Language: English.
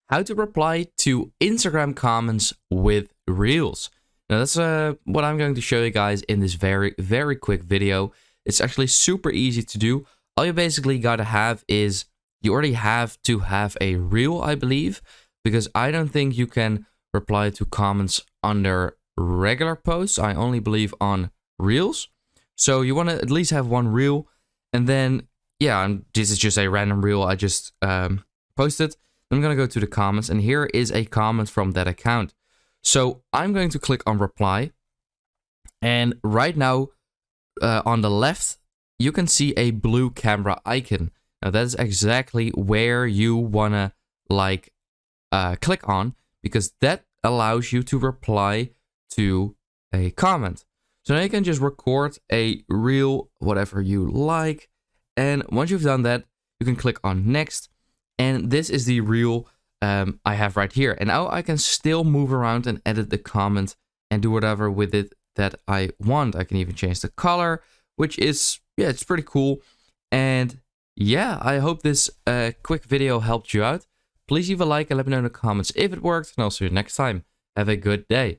how to reply to Instagram comments with Reels. Now that's what I'm going to show you guys in this very quick video. It's actually super easy to do. All you basically gotta have is, you already have to have a Reel, I believe, because I don't think you can reply to comments under regular posts. I only believe on Reels. So you want to at least have one Reel, and then this is just a random Reel I just posted. I'm gonna go to the comments, and here is a comment from that account. So I'm going to click on reply, and right now on the left you can see a blue camera icon. Now that is exactly where you wanna click on, because that allows you to reply to a comment. So now you can just record a Reel, whatever you like, and once you've done that, you can click on next, and this is the Reel I have right here. And now I can still move around and edit the comment and do whatever with it that I want. I can even change the color, which is, it's pretty cool. And yeah, I hope this quick video helped you out. Please leave a like and let me know in the comments if it worked, and I'll see you next time. Have a good day.